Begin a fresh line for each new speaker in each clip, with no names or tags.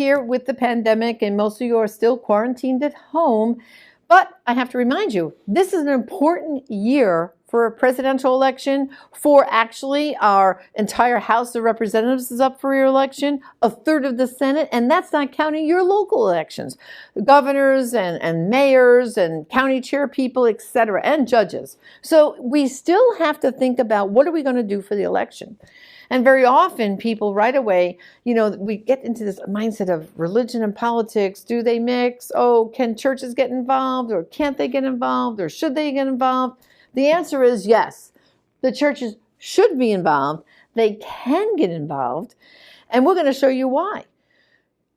here with the pandemic, and most of you are still quarantined at home. But I have to remind you, this is an important year for a presidential election, for actually our entire House of Representatives is up for re-election, a third of the Senate, and that's not counting your local elections, governors and mayors and county chair people, etc., and judges. So we still have to think about what are we going to do for the election. And very often people right away, we get into this mindset of religion and politics. Do they mix? Oh, can churches get involved, or can't they get involved, or should they get involved? The answer is yes. The churches should be involved. They can get involved. And we're going to show you why.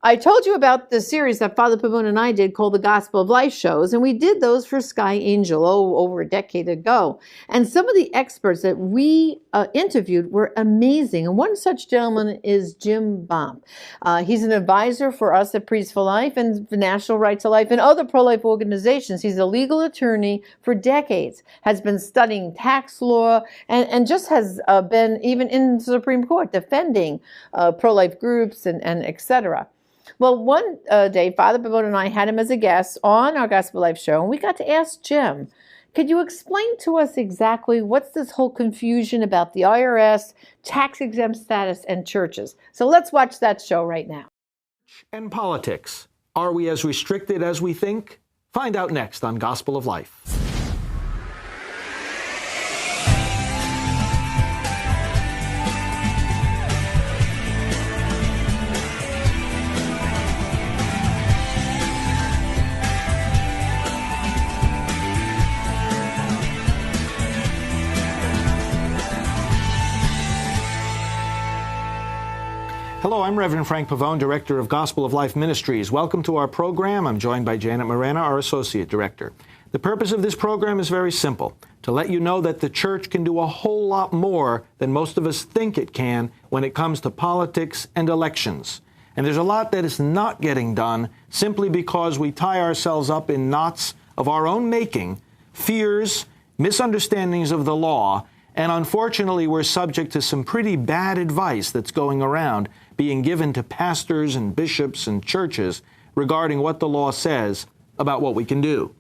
I told you about the series that Father Pavone and I did called the Gospel of Life shows, and we did those for Sky Angel over a decade ago. And some of the experts that we interviewed were amazing. And one such gentleman is Jim Bomp. He's an advisor for us at Priests for Life and the National Right to Life and other pro-life organizations. He's a legal attorney for decades, has been studying tax law, and just has been even in the Supreme Court defending pro-life groups and et cetera. Well, one day, Father Pavone and I had him as a guest on our Gospel Life show, and we got to ask Jim, could you explain to us exactly what's this whole confusion about the IRS, tax-exempt status, and churches? So let's watch that show right now.
And politics. Are we as restricted as we think? Find out next on Gospel of Life. Hello, I'm Reverend Frank Pavone, Director of Gospel of Life Ministries. Welcome to our program. I'm joined by Janet Morana, our Associate Director. The purpose of this program is very simple, to let you know that the church can do a whole lot more than most of us think it can when it comes to politics and elections. And there's a lot that is not getting done simply because we tie ourselves up in knots of our own making, fears, misunderstandings of the law, and unfortunately we're subject to some pretty bad advice that's going around being given to pastors and bishops and churches regarding what the law says about what we can do.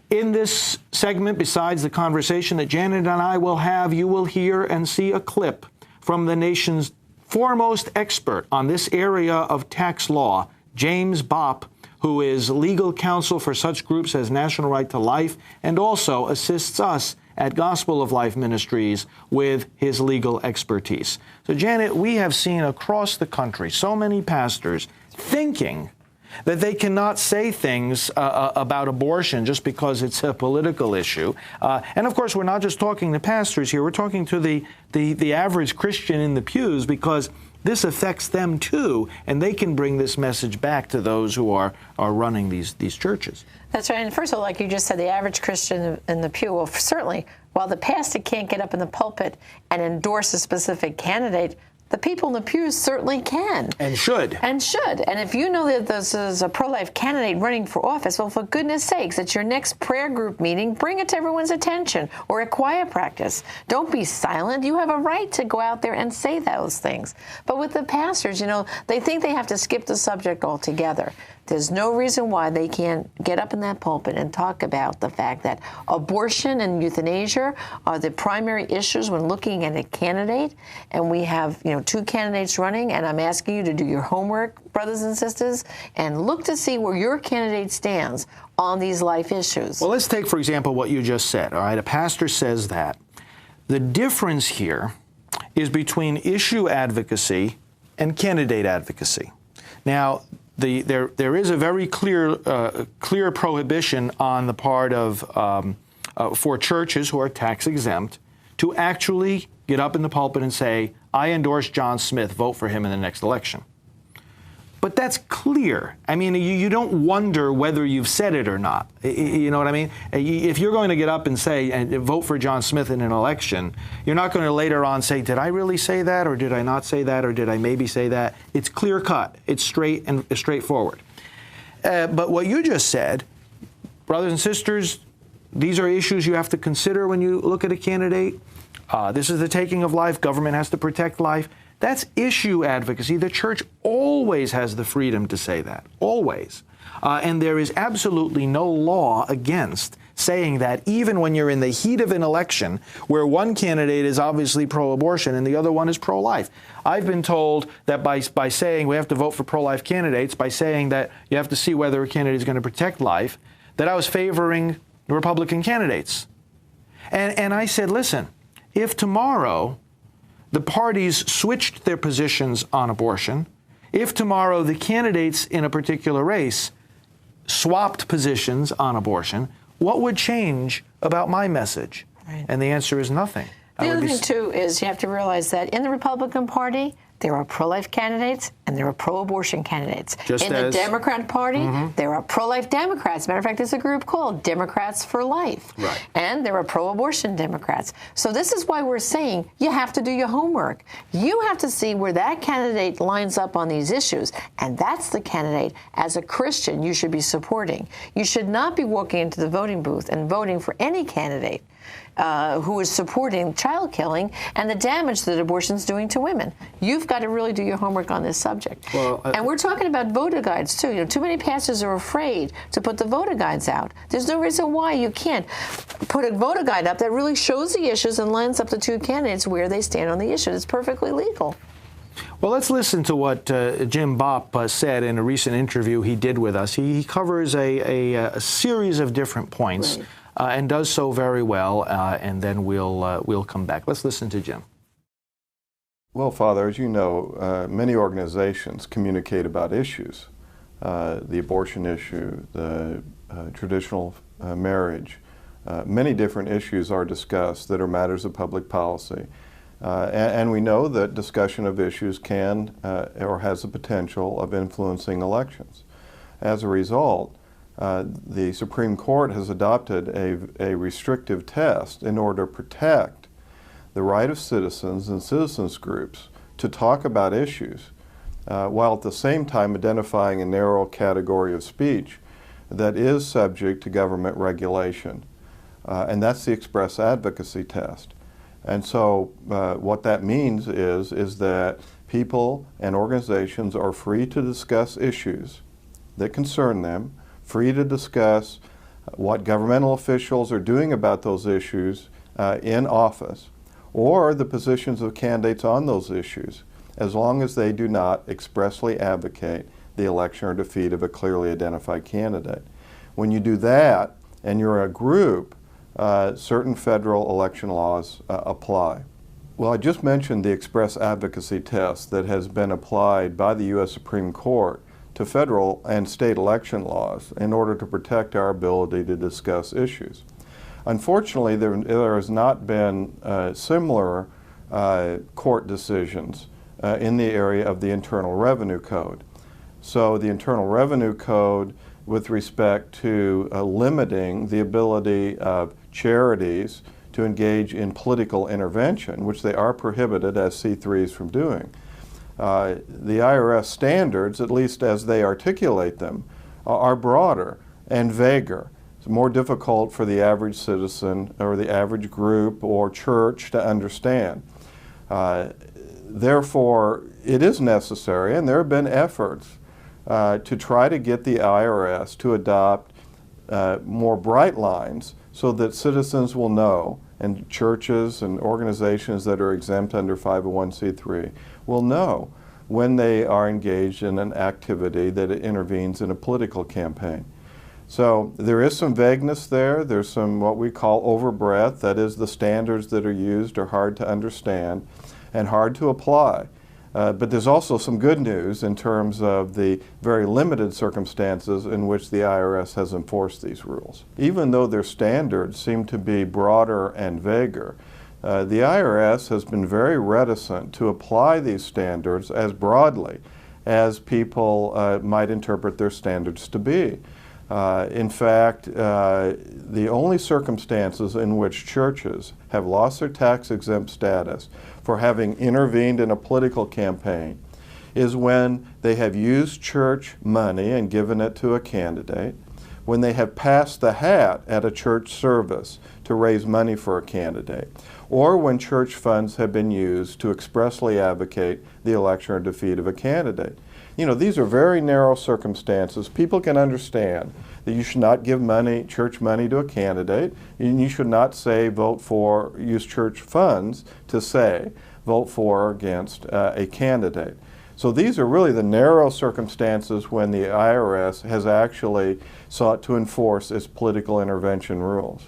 In this segment, besides the conversation that Janet and I will have, you will hear and see a clip from the nation's foremost expert on this area of tax law, James Bopp, who is legal counsel for such groups as National Right to Life and also assists us at Gospel of Life Ministries with his legal expertise. So, Janet, we have seen across the country so many pastors thinking that they cannot say things about abortion just because it's a political issue. And, of course, we're not just talking to pastors here. We're talking to the average Christian in the pews, because this affects them, too, and they can bring this message back to those who are running these churches.
That's right. And first of all, like you just said, the average Christian in the pew, well, certainly, while the pastor can't get up in the pulpit and endorse a specific candidate, the people in the pews certainly can.
And should.
And should. And if you know that this is a pro-life candidate running for office, well, for goodness sakes, at your next prayer group meeting, bring it to everyone's attention, or at choir practice. Don't be silent. You have a right to go out there and say those things. But with the pastors, they think they have to skip the subject altogether. There's no reason why they can't get up in that pulpit and talk about the fact that abortion and euthanasia are the primary issues when looking at a candidate. And we have, two candidates running, and I'm asking you to do your homework, brothers and sisters, and look to see where your candidate stands on these life issues.
Well, let's take, for example, what you just said, all right? A pastor says that. The difference here is between issue advocacy and candidate advocacy. Now, there is a very clear prohibition on the part of for churches who are tax exempt to actually get up in the pulpit and say, I endorse John Smith, vote for him in the next election. But that's clear. I mean, you don't wonder whether you've said it or not. You know what I mean? If you're going to get up and say, and vote for John Smith in an election, you're not going to later on say, did I really say that, or did I not say that, or did I maybe say that? It's clear cut. It's straight and straightforward. But what you just said, brothers and sisters, these are issues you have to consider when you look at a candidate. This is the taking of life. Government has to protect life. That's issue advocacy. The church always has the freedom to say that, always. And there is absolutely no law against saying that, even when you're in the heat of an election where one candidate is obviously pro-abortion and the other one is pro-life. I've been told that by saying we have to vote for pro-life candidates, by saying that you have to see whether a candidate is going to protect life, that I was favoring Republican candidates. And I said, listen, if tomorrow the parties switched their positions on abortion, if tomorrow the candidates in a particular race swapped positions on abortion, what would change about my message? Right. And the answer is nothing.
The other thing, too, is you have to realize that in the Republican Party, there are pro-life candidates and there are pro-abortion candidates. In the Democrat Party, there are pro-life Democrats. Matter of fact, there's a group called Democrats for Life.
Right.
And there are pro-abortion Democrats. So this is why we're saying you have to do your homework. You have to see where that candidate lines up on these issues. And that's the candidate, as a Christian, you should be supporting. You should not be walking into the voting booth and voting for any candidate who is supporting child killing and the damage that abortion's doing to women. You've got to really do your homework on this subject. Well, and we're talking about voter guides, too. You know, too many pastors are afraid to put the voter guides out. There's no reason why you can't put a voter guide up that really shows the issues and lines up the two candidates where they stand on the issue. It's perfectly legal.
Well, let's listen to what Jim Bopp said in a recent interview he did with us. He covers a series of different points. Right. And does so very well, and then we'll come back. Let's listen to Jim.
Well, Father, as you know, many organizations communicate about issues. The abortion issue, the traditional marriage. Many different issues are discussed that are matters of public policy. And we know that discussion of issues can or has the potential of influencing elections. As a result, the Supreme Court has adopted a restrictive test in order to protect the right of citizens and citizens groups to talk about issues, while at the same time identifying a narrow category of speech that is subject to government regulation. And that's the express advocacy test. And so what that means is that people and organizations are free to discuss issues that concern them, free to discuss what governmental officials are doing about those issues in office, or the positions of candidates on those issues, as long as they do not expressly advocate the election or defeat of a clearly identified candidate. When you do that, and you're a group, certain federal election laws apply. Well, I just mentioned the express advocacy test that has been applied by the U.S. Supreme Court to federal and state election laws in order to protect our ability to discuss issues. Unfortunately, there has not been similar court decisions in the area of the Internal Revenue Code. So the Internal Revenue Code, with respect to limiting the ability of charities to engage in political intervention, which they are prohibited as C3s from doing. The IRS standards, at least as they articulate them, are broader and vaguer. It's more difficult for the average citizen or the average group or church to understand. Therefore, it is necessary, and there have been efforts to try to get the IRS to adopt more bright lines so that citizens will know, and churches and organizations that are exempt under 501c3 will know when they are engaged in an activity that intervenes in a political campaign. So there is some vagueness there. There's some what we call overbreadth. That is, the standards that are used are hard to understand and hard to apply. But there's also some good news in terms of the very limited circumstances in which the IRS has enforced these rules. Even though their standards seem to be broader and vaguer, the IRS has been very reticent to apply these standards as broadly as people might interpret their standards to be. In fact, the only circumstances in which churches have lost their tax-exempt status for having intervened in a political campaign is when they have used church money and given it to a candidate, when they have passed the hat at a church service to raise money for a candidate, or when church funds have been used to expressly advocate the election or defeat of a candidate. You know, these are very narrow circumstances. People can understand that you should not give money, church money, to a candidate, and you should not say vote for, use church funds to say vote for or against a candidate. So these are really the narrow circumstances when the IRS has actually sought to enforce its political intervention rules.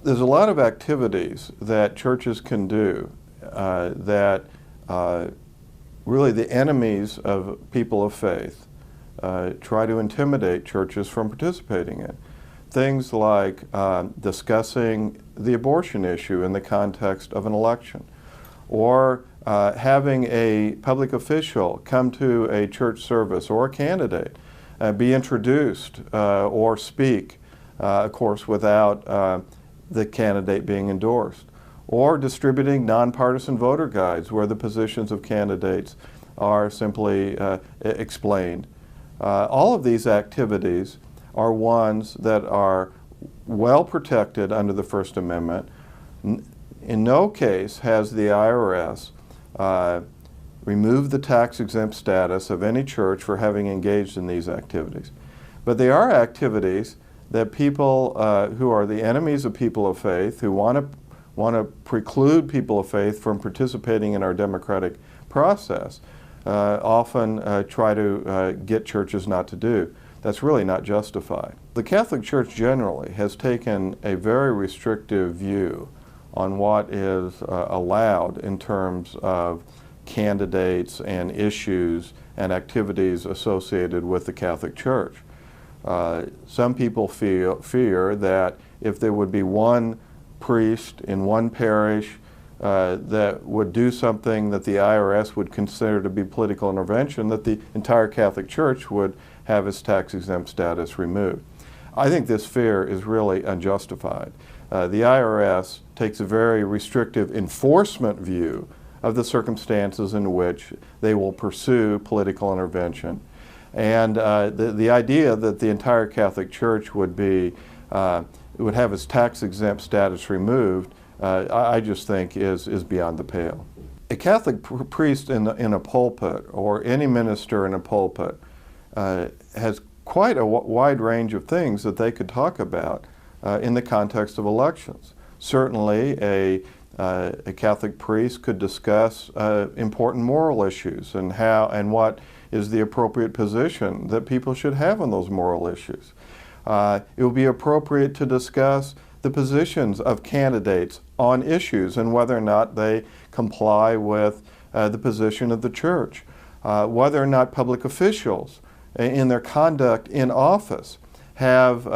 There's a lot of activities that churches can do that really the enemies of people of faith try to intimidate churches from participating in. Things like discussing the abortion issue in the context of an election, or having a public official come to a church service or a candidate be introduced or speak, of course, without the candidate being endorsed, or distributing nonpartisan voter guides where the positions of candidates are simply explained. All of these activities are ones that are well protected under the First Amendment. In no case has the IRS removed the tax-exempt status of any church for having engaged in these activities. But they are activities that people who are the enemies of people of faith, who want to preclude people of faith from participating in our democratic process, often try to get churches not to do. That's really not justified. The Catholic Church generally has taken a very restrictive view on what is allowed in terms of candidates and issues and activities associated with the Catholic Church. Some people fear that if there would be one priest in one parish that would do something that the IRS would consider to be political intervention, that the entire Catholic Church would have its tax-exempt status removed. I think this fear is really unjustified. The IRS takes a very restrictive enforcement view of the circumstances in which they will pursue political intervention. And the idea that the entire Catholic Church would have its tax-exempt status removed, I just think is beyond the pale. A Catholic priest in a pulpit, or any minister in a pulpit, has quite a wide range of things that they could talk about in the context of elections. Certainly, a Catholic priest could discuss important moral issues and what is the appropriate position that people should have on those moral issues. It would be appropriate to discuss the positions of candidates on issues and whether or not they comply with the position of the Church, whether or not public officials in their conduct in office have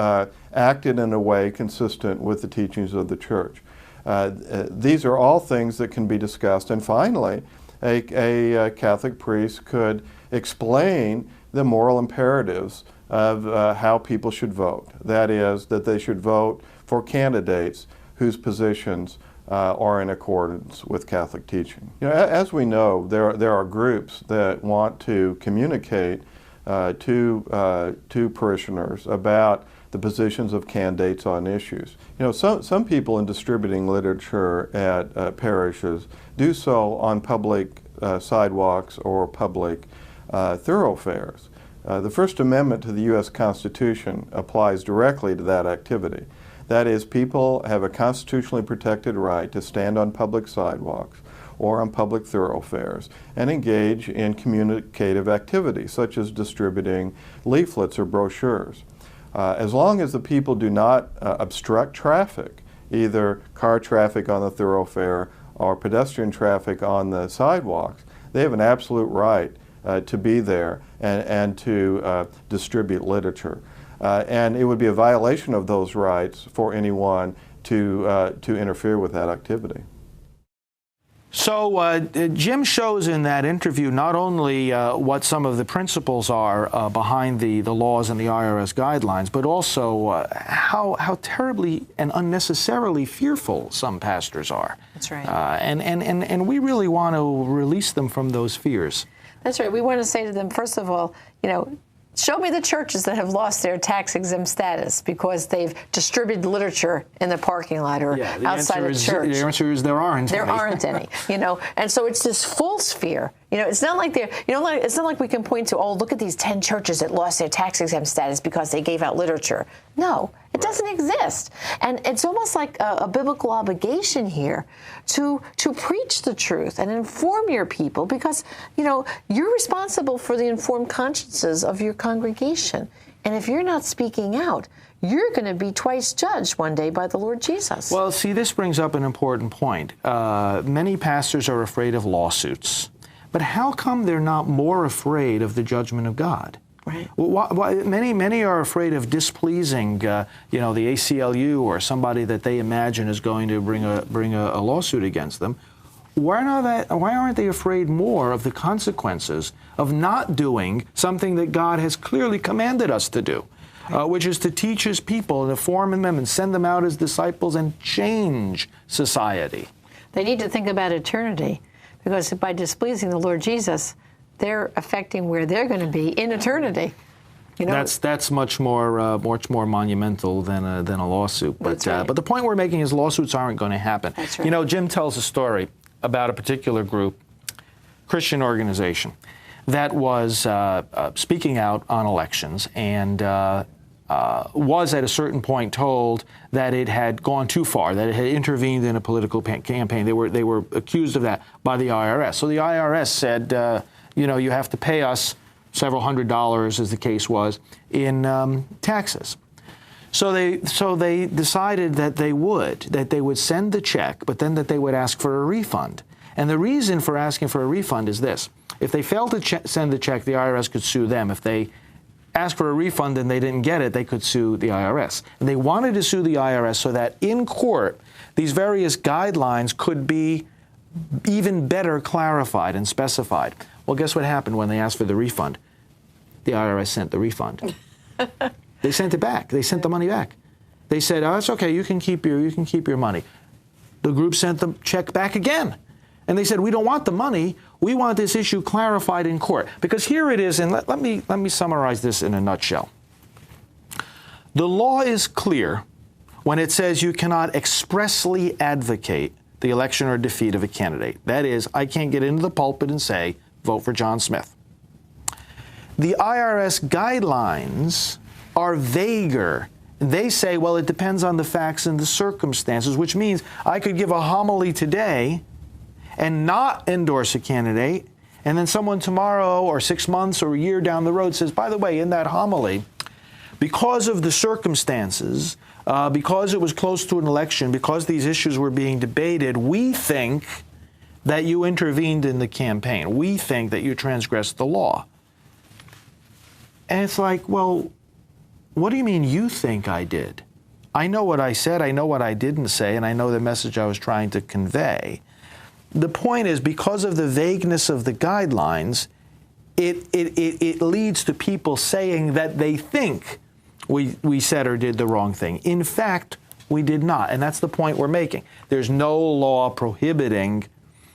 acted in a way consistent with the teachings of the Church. These are all things that can be discussed. And finally, a Catholic priest could explain the moral imperatives of how people should vote. That is, that they should vote for candidates whose positions are in accordance with Catholic teaching. You know, as we know, there are groups that want to communicate to parishioners about the positions of candidates on issues. You know, some people in distributing literature at parishes do so on public sidewalks or public thoroughfares. The First Amendment to the U.S. Constitution applies directly to that activity. That is, people have a constitutionally protected right to stand on public sidewalks or on public thoroughfares and engage in communicative activities such as distributing leaflets or brochures. As long as the people do not obstruct traffic, either car traffic on the thoroughfare or pedestrian traffic on the sidewalks, they have an absolute right to be there and to distribute literature. And it would be a violation of those rights for anyone to interfere with that activity.
So Jim shows in that interview not only what some of the principles are behind the laws and the IRS guidelines, but also how terribly and unnecessarily fearful some pastors are.
That's right.
And we really want to release them from those fears.
That's right. We want to say to them, first of all, you know, Show me the churches that have lost their tax-exempt status because they've distributed literature in the parking lot or outside a church.
The answer is there aren't any.
There aren't any, And so it's this false fear. It's not like it's not like we can point to, oh, look at these 10 churches that lost their tax-exempt status because they gave out literature. No, it doesn't exist. And it's almost like a biblical obligation here to preach the truth and inform your people because, you're responsible for the informed consciences of your congregation. And if you're not speaking out, you're going to be twice judged one day by the Lord Jesus.
Well, see, this brings up an important point. Many pastors are afraid of lawsuits. But how come they're not more afraid of the judgment of God?
Right.
Many are afraid of displeasing, the ACLU or somebody that they imagine is going to bring a lawsuit against them. Why aren't they afraid more of the consequences of not doing something that God has clearly commanded us to do, which is to teach His people, to form them and send them out as disciples and change society?
They need to think about eternity, because by displeasing the Lord Jesus, they're affecting where they're going to be in eternity.
That's much more monumental than a lawsuit.
That's right.
But the point we're making is lawsuits aren't going to happen.
That's right.
Jim tells a story about a particular group, Christian organization, that was speaking out on elections and was at a certain point told that it had gone too far, that it had intervened in a political campaign. They were accused of that by the IRS. So the IRS said, you have to pay us several $100s, as the case was, in taxes. So they decided that they would send the check, but then that they would ask for a refund. And the reason for asking for a refund is this: if they failed to send the check, the IRS could sue them. If they asked for a refund and they didn't get it, they could sue the IRS. And they wanted to sue the IRS so that in court, these various guidelines could be even better clarified and specified. Well, guess what happened when they asked for the refund? The IRS sent the refund. They sent it back. They sent the money back. They said, "Oh, it's okay. You can keep your money." The group sent the check back again, and they said, "We don't want the money. We want this issue clarified in court." Because here it is, and let me summarize this in a nutshell. The law is clear when it says you cannot expressly advocate the election or defeat of a candidate. That is, I can't get into the pulpit and say, "Vote for John Smith." The IRS guidelines are vaguer. They say, well, it depends on the facts and the circumstances, which means I could give a homily today and not endorse a candidate, and then someone tomorrow or 6 months or a year down the road says, by the way, in that homily, because of the circumstances, because it was close to an election, because these issues were being debated, we think that you intervened in the campaign. We think that you transgressed the law. And it's like, well, what do you mean you think I did? I know what I said, I know what I didn't say, and I know the message I was trying to convey. The point is, because of the vagueness of the guidelines, it leads to people saying that they think we said or did the wrong thing. In fact, we did not, and that's the point we're making. There's no law prohibiting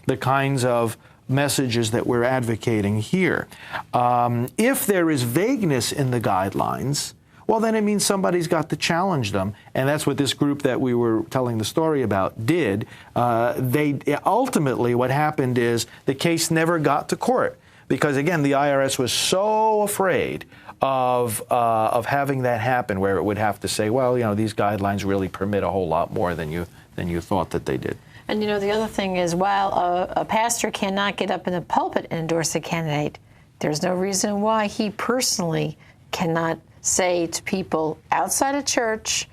the kinds of messages that we're advocating here. If there is vagueness in the guidelines, well, then it means somebody's got to challenge them, and that's what this group that we were telling the story about did. Ultimately, what happened is the case never got to court because, again, the IRS was so afraid of having that happen, where it would have to say, well, these guidelines really permit a whole lot more than you thought that they did.
And the other thing is, while a pastor cannot get up in the pulpit and endorse a candidate, there's no reason why he personally cannot say to people outside of church,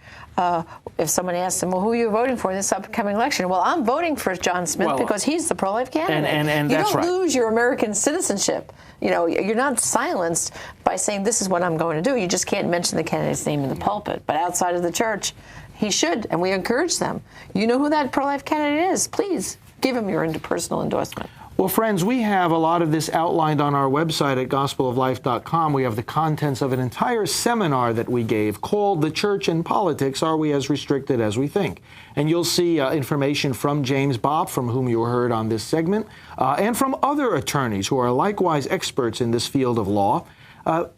if someone asks them, well, who are you voting for in this upcoming election? Well, I'm voting for John Smith because he's the pro-life candidate.
And
you
that's
don't
right.
lose your American citizenship. You're not silenced by saying this is what I'm going to do. You just can't mention the candidate's name in the pulpit. But outside of the church, he should, and we encourage them. You know who that pro-life candidate is. Please give him your personal endorsement.
Well, friends, we have a lot of this outlined on our website at gospeloflife.com. We have the contents of an entire seminar that we gave called The Church and Politics, Are We as Restricted as We Think? And you'll see information from James Bopp, from whom you heard on this segment, and from other attorneys who are likewise experts in this field of law.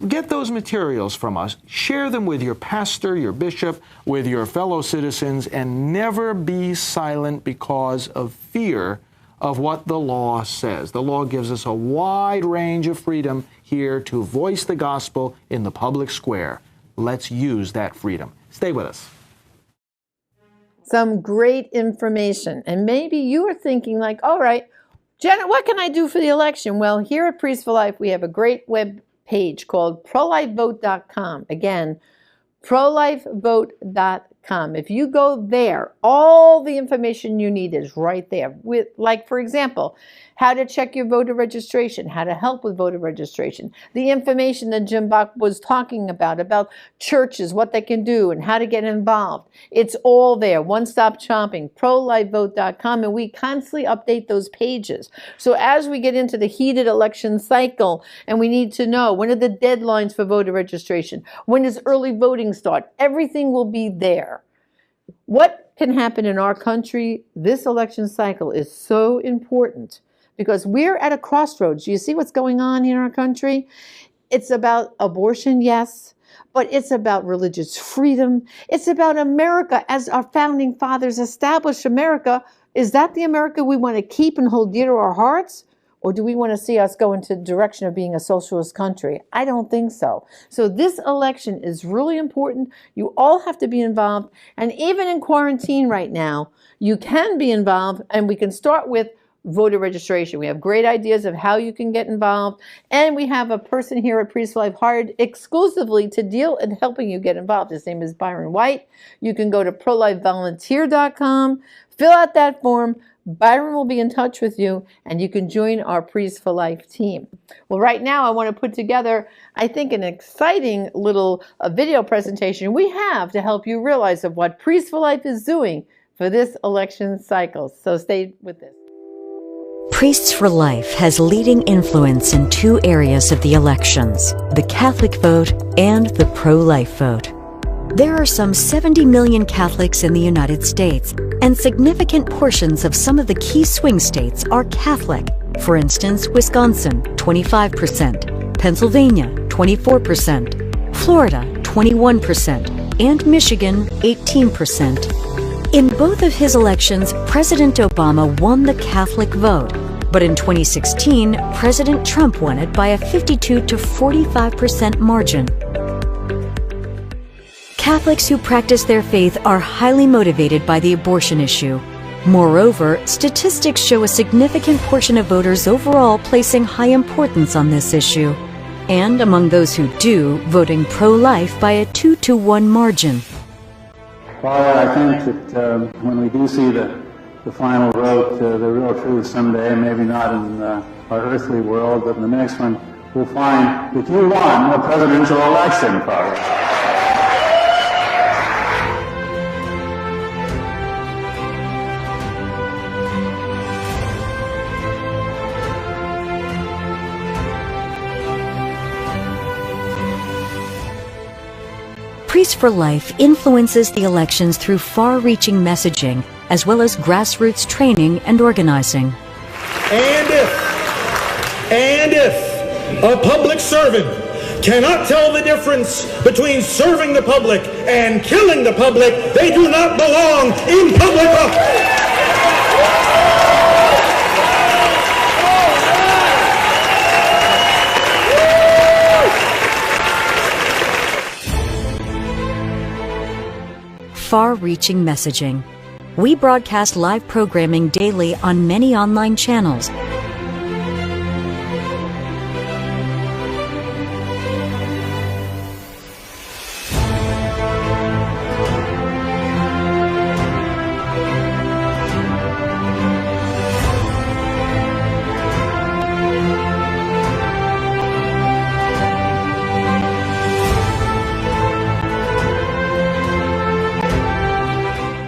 Get those materials from us. Share them with your pastor, your bishop, with your fellow citizens, and never be silent because of fear of what the law says. The law gives us a wide range of freedom here to voice the gospel in the public square. Let's use that freedom. Stay with us.
Some great information. And maybe you are thinking like, all right, Janet, what can I do for the election? Well, here at Priests for Life, we have a great web page called prolifevote.com. Again, prolifevote.com. If you go there, all the information you need is right there. With, like, for example, how to check your voter registration, how to help with voter registration, the information that Jim Bach was talking about churches, what they can do, and how to get involved. It's all there, one-stop shopping, prolifevote.com, and we constantly update those pages. So as we get into the heated election cycle, and we need to know, when are the deadlines for voter registration? When does early voting start? Everything will be there. What can happen in our country this election cycle is so important because we're at a crossroads. Do you see what's going on in our country? It's about abortion, yes, but it's about religious freedom. It's about America as our founding fathers established America. Is that the America we want to keep and hold dear to our hearts? Or do we want to see us go into the direction of being a socialist country? I don't think so. So this election is really important. You all have to be involved. And even in quarantine right now, you can be involved. And we can start with voter registration. We have great ideas of how you can get involved. And we have a person here at Priests for Life hired exclusively to deal in helping you get involved. His name is Byron White. You can go to prolifevolunteer.com, fill out that form. Byron will be in touch with you, and you can join our Priests for Life team. Well, right now, I want to put together, I think, an exciting little video presentation we have to help you realize of what Priests for Life is doing for this election cycle. So stay with this.
Priests for Life has leading influence in two areas of the elections, the Catholic vote and the pro-life vote. There are some 70 million Catholics in the United States, and significant portions of some of the key swing states are Catholic. For instance, Wisconsin, 25%, Pennsylvania, 24%, Florida, 21%, and Michigan, 18%. In both of his elections, President Obama won the Catholic vote, but in 2016, President Trump won it by a 52 to 45% margin. Catholics who practice their faith are highly motivated by the abortion issue. Moreover, statistics show a significant portion of voters overall placing high importance on this issue, and among those who do, voting pro-life by a 2-to-1 margin.
Father, I think that when we do see the final vote, the real truth someday, maybe not in our earthly world, but in the next one, we'll find that you won the presidential election, Father.
Priests for Life influences the elections through far-reaching messaging, as well as grassroots training and organizing.
And if a public servant cannot tell the difference between serving the public and killing the public, they do not belong in public office.
Far-reaching messaging. We broadcast live programming daily on many online channels.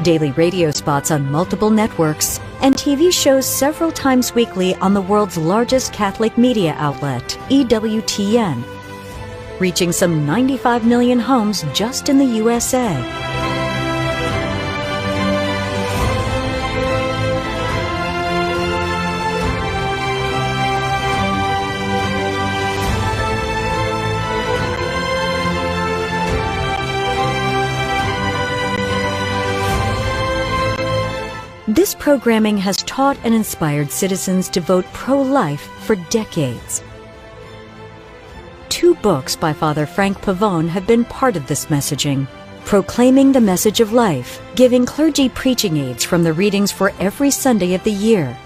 Daily radio spots on multiple networks, and TV shows several times weekly on the world's largest Catholic media outlet, EWTN, reaching some 95 million homes just in the USA. This programming has taught and inspired citizens to vote pro-life for decades. 2 books by Father Frank Pavone have been part of this messaging. Proclaiming the Message of Life, giving clergy preaching aids from the readings for every Sunday of the year,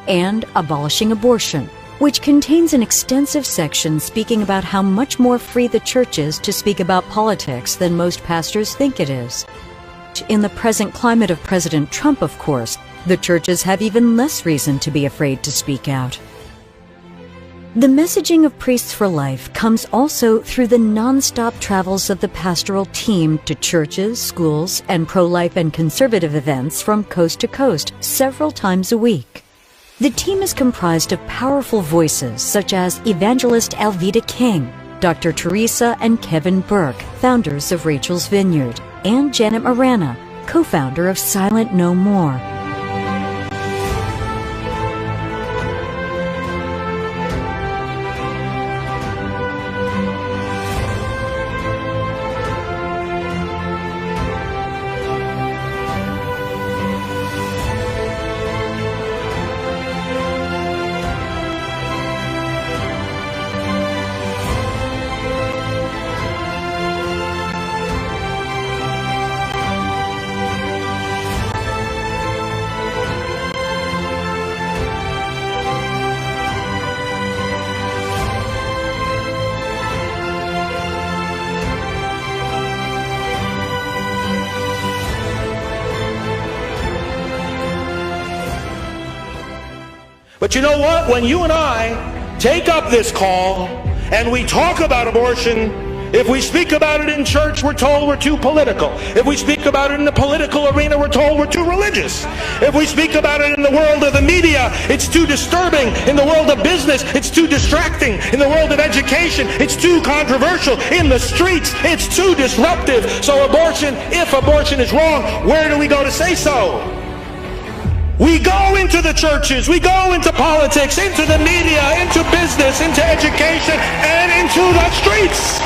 and Abolishing Abortion, which contains an extensive section speaking about how much more free the church is to speak about politics than most pastors think it is. In the present climate of President Trump, of course, the churches have even less reason to be afraid to speak out. The messaging of Priests for Life comes also through the non-stop travels of the pastoral team to churches, schools, and pro-life and conservative events from coast to coast several times a week. The team is comprised of powerful voices such as evangelist Alveda King, Dr. Teresa and Kevin Burke, founders of Rachel's Vineyard, and Janet Morana, co-founder of Silent No More.
But you know what? When you and I take up this call and we talk about abortion, if we speak about it in church, we're told we're too political. If we speak about it in the political arena, we're told we're too religious. If we speak about it in the world of the media, it's too disturbing. In the world of business, it's too distracting. In the world of education, it's too controversial. In the streets, it's too disruptive. So abortion, if abortion is wrong, where do we go to say so? We go into the churches, we go into politics, into the media, into business, into education, and into the streets.